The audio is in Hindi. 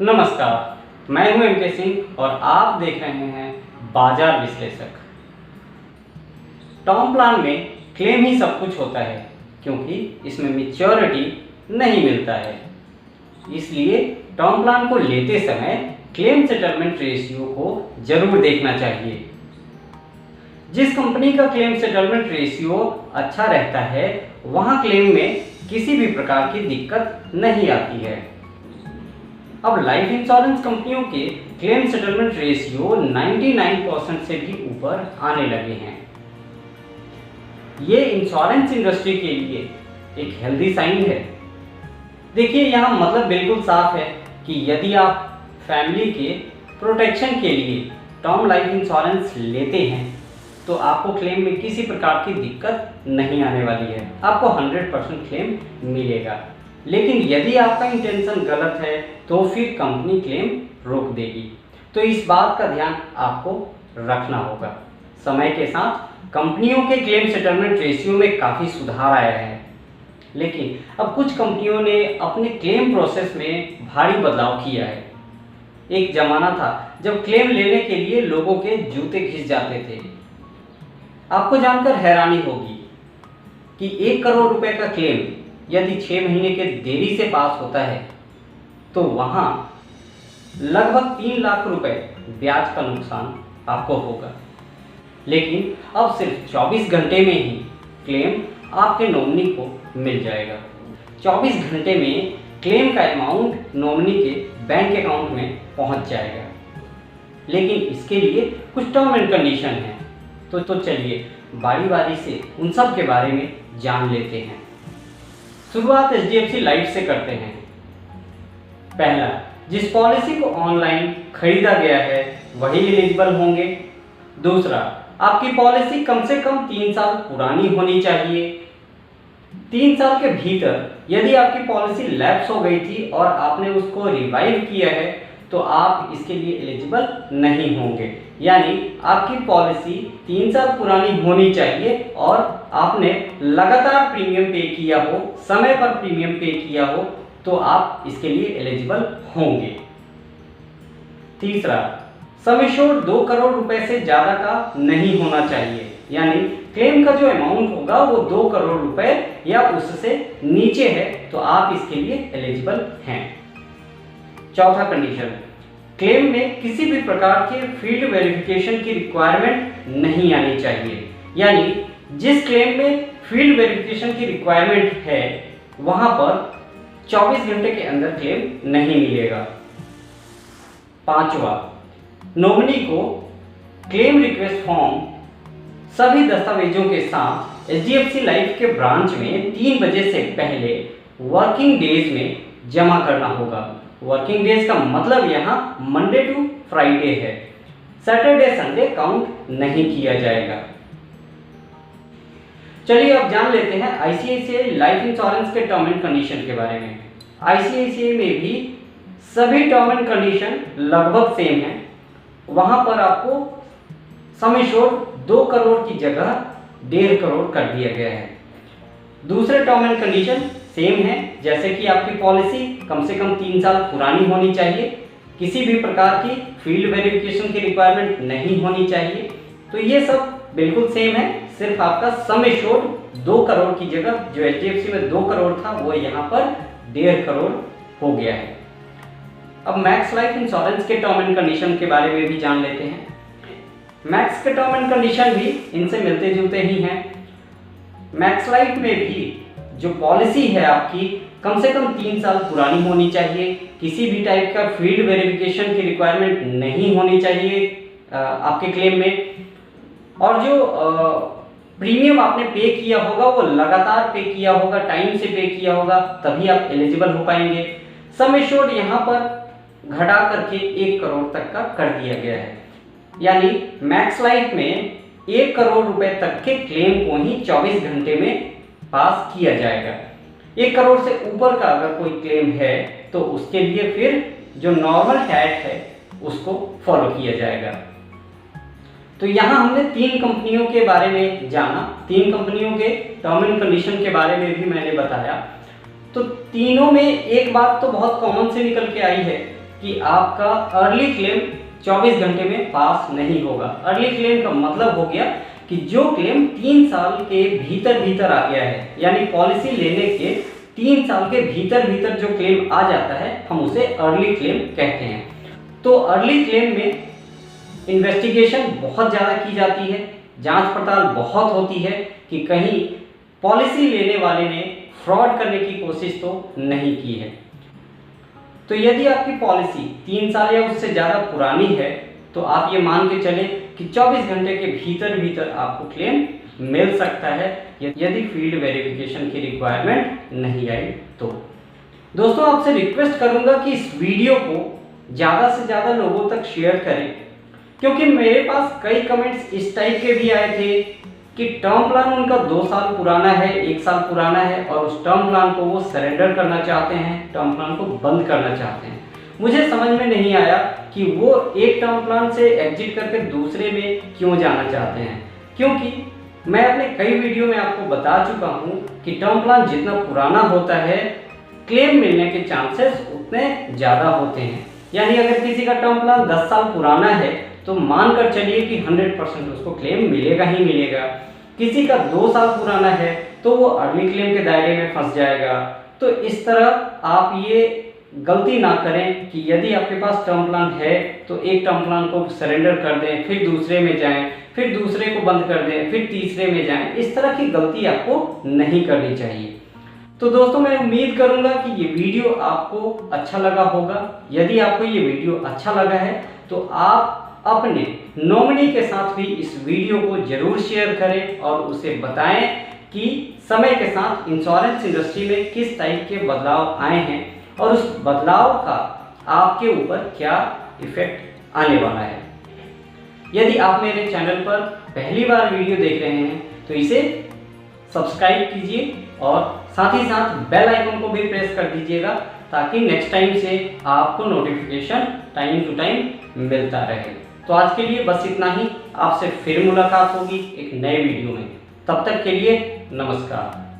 नमस्कार, मैं हूं एम.के. सिंह और आप देख रहे हैं बाजार विश्लेषक। टर्म प्लान में क्लेम ही सब कुछ होता है क्योंकि इसमें मैच्योरिटी नहीं मिलता है। इसलिए टर्म प्लान को लेते समय क्लेम सेटलमेंट रेशियो को जरूर देखना चाहिए। जिस कंपनी का क्लेम सेटलमेंट रेशियो अच्छा रहता है वहां क्लेम में किसी भी प्रकार की दिक्कत नहीं आती है। अब लाइफ इंश्योरेंस कंपनियों के क्लेम सेटलमेंट रेशियो 99% से भी ऊपर आने लगे हैं। ये इंश्योरेंस इंडस्ट्री के लिए एक हेल्दी साइन है। देखिए, यहाँ मतलब बिल्कुल साफ है कि यदि आप फैमिली के प्रोटेक्शन के लिए टर्म लाइफ इंश्योरेंस लेते हैं तो आपको क्लेम में किसी प्रकार की दिक्कत नहीं आने वाली है। आपको 100% क्लेम मिलेगा। लेकिन यदि आपका इंटेंशन गलत है तो फिर कंपनी क्लेम रोक देगी। तो इस बात का ध्यान आपको रखना होगा। समय के साथ कंपनियों के क्लेम सेटलमेंट रेशियो में काफ़ी सुधार आया है, लेकिन अब कुछ कंपनियों ने अपने क्लेम प्रोसेस में भारी बदलाव किया है। एक ज़माना था जब क्लेम लेने के लिए लोगों के जूते घिस जाते थे। आपको जानकर हैरानी होगी कि 1 करोड़ रुपए का क्लेम यदि 6 महीने के देरी से पास होता है तो वहाँ लगभग 3 लाख रुपए ब्याज का नुकसान आपको होगा। लेकिन अब सिर्फ 24 घंटे में ही क्लेम आपके नॉमिनी को मिल जाएगा। 24 घंटे में क्लेम का अमाउंट नॉमिनी के बैंक अकाउंट में पहुंच जाएगा। लेकिन इसके लिए कुछ टर्म एंड कंडीशन है। तो चलिए बारी बारी से उन सब के बारे में जान लेते हैं। शुरुआत HDFC लाइफ से करते हैं। पहला, जिस पॉलिसी को ऑनलाइन खरीदा गया है वही एलिजिबल होंगे। दूसरा, आपकी पॉलिसी कम से कम 3 साल पुरानी होनी चाहिए। 3 साल के भीतर यदि आपकी पॉलिसी लैप्स हो गई थी और आपने उसको रिवाइव किया है तो आप इसके लिए एलिजिबल नहीं होंगे। यानी आपकी पॉलिसी 3 साल पुरानी होनी चाहिए और आपने लगातार प्रीमियम पे किया हो, समय पर प्रीमियम पे किया हो तो आप इसके लिए एलिजिबल होंगे। तीसरा, सम एश्योर्ड 2 करोड़ रुपए से ज़्यादा का नहीं होना चाहिए। यानी क्लेम का जो अमाउंट होगा वो 2 करोड़ रुपए या उससे नीचे है तो आप इसके लिए एलिजिबल हैं। चौथा कंडीशन, क्लेम में किसी भी प्रकार के फील्ड वेरिफिकेशन की रिक्वायरमेंट नहीं आनी चाहिए। यानी जिस क्लेम में फील्ड वेरिफिकेशन की रिक्वायरमेंट है वहां पर 24 घंटे के अंदर क्लेम नहीं मिलेगा। पांचवा, नॉमिनी को क्लेम रिक्वेस्ट फॉर्म सभी दस्तावेजों के साथ HDFC लाइफ के ब्रांच में 3 बजे से पहले वर्किंग डेज में जमा करना होगा। वर्किंग डेज का मतलब यहाँ मंडे टू फ्राइडे है। सैटरडे संडे काउंट नहीं किया जाएगा। चलिए अब जान लेते हैं ICICI लाइफ इंश्योरेंस के टर्म एंड कंडीशन के बारे में। ICICI में भी सभी टर्म एंड कंडीशन लगभग सेम है। वहां पर आपको सम एश्योर्ड 2 करोड़ की जगह 1.5 करोड़ कर दिया गया है। दूसरे टर्म एंड कंडीशन सेम है, जैसे कि आपकी पॉलिसी कम से कम 3 साल पुरानी होनी चाहिए, किसी भी प्रकार की फील्ड वेरिफिकेशन की रिक्वायरमेंट नहीं होनी चाहिए। तो ये सब बिल्कुल सेम है। सिर्फ आपका सम एश्योर्ड 2 करोड़ की जगह जो HDFC में 2 करोड़ था वो यहाँ पर 1.5 करोड़ हो गया है। अब मैक्स लाइफ इंश्योरेंस के टर्म एंड कंडीशन के बारे में भी जान लेते हैं। मैक्स के टर्म एंड कंडीशन भी इनसे मिलते जुलते ही हैं। मैक्स लाइफ में भी जो पॉलिसी है आपकी कम से कम 3 साल पुरानी होनी चाहिए, किसी भी टाइप का फील्ड वेरिफिकेशन की रिक्वायरमेंट नहीं होनी चाहिए आपके क्लेम में, और जो प्रीमियम आपने पे किया होगा वो लगातार पे किया होगा, टाइम से पे किया होगा, तभी आप एलिजिबल हो पाएंगे। सम एश्योर्ड यहाँ पर घटा करके 1 करोड़ तक का कर दिया गया है। यानी मैक्स लाइफ में 1 करोड़ रुपए तक के क्लेम को ही 24 घंटे में पास किया जाएगा। 1 करोड़ से ऊपर का अगर कोई क्लेम है तो उसके लिए फिर जो नॉर्मल हैट है उसको फॉलो किया जाएगा। तो यहाँ हमने 3 कंपनियों के बारे में जाना, 3 कंपनियों के टर्म एंड कंडीशन के बारे में भी मैंने बताया। तो तीनों में एक बात तो बहुत कॉमन से निकल के आई है कि आपका अर्ली क्लेम 24 घंटे में पास नहीं होगा। अर्ली क्लेम का मतलब हो गया कि जो क्लेम 3 साल के भीतर भीतर आ गया है, यानी पॉलिसी लेने के 3 साल के भीतर भीतर जो क्लेम आ जाता है हम उसे अर्ली क्लेम कहते हैं। तो अर्ली क्लेम में इन्वेस्टिगेशन बहुत ज़्यादा की जाती है, जांच पड़ताल बहुत होती है कि कहीं पॉलिसी लेने वाले ने फ्रॉड करने की कोशिश तो नहीं की है। तो यदि आपकी पॉलिसी 3 साल या उससे ज़्यादा पुरानी है तो आप ये मान के चलें कि 24 घंटे के भीतर भीतर आपको क्लेम मिल सकता है, यदि फील्ड वेरिफिकेशन की रिक्वायरमेंट नहीं आई तो। दोस्तों, आपसे रिक्वेस्ट करूंगा कि इस वीडियो को ज़्यादा से ज़्यादा लोगों तक शेयर करें, क्योंकि मेरे पास कई कमेंट्स इस टाइप के भी आए थे कि टर्म प्लान उनका 2 साल पुराना है, 1 साल पुराना है और उस टर्म प्लान को वो सरेंडर करना चाहते हैं, टर्म प्लान को बंद करना चाहते हैं। मुझे समझ में नहीं आया कि वो एक टर्म प्लान से एग्जिट करके दूसरे में क्यों जाना चाहते हैं, क्योंकि मैं अपने कई वीडियो में आपको बता चुका हूँ कि टर्म प्लान जितना पुराना होता है क्लेम मिलने के चांसेस उतने ज़्यादा होते हैं। यानी अगर किसी का टर्म प्लान 10 साल पुराना है तो मानकर चलिए कि 100% उसको क्लेम मिलेगा ही मिलेगा। किसी का 2 साल पुराना है तो वो अर्ली क्लेम के दायरे में फंस जाएगा। तो इस तरह आप ये गलती ना करें कि यदि आपके पास टर्म प्लान है तो एक टर्म प्लान को सरेंडर कर दें, फिर दूसरे में जाएं, फिर दूसरे को बंद कर दें, फिर तीसरे में जाएं। इस तरह की गलती आपको नहीं करनी चाहिए। तो दोस्तों, मैं उम्मीद करूंगा कि ये वीडियो आपको अच्छा लगा होगा। यदि आपको ये वीडियो अच्छा लगा है तो आप अपने नॉमिनी के साथ भी इस वीडियो को जरूर शेयर करें और उसे बताएं कि समय के साथ इंश्योरेंस इंडस्ट्री में किस टाइप के बदलाव आए हैं और उस बदलाव का आपके ऊपर क्या इफेक्ट आने वाला है। यदि आप मेरे चैनल पर पहली बार वीडियो देख रहे हैं तो इसे सब्सक्राइब कीजिए और साथ ही साथ बेल आइकन को भी प्रेस कर दीजिएगा ताकि नेक्स्ट टाइम से आपको नोटिफिकेशन टाइम टू टाइम मिलता रहे। तो आज के लिए बस इतना ही। आपसे फिर मुलाकात होगी एक नए वीडियो में। तब तक के लिए नमस्कार।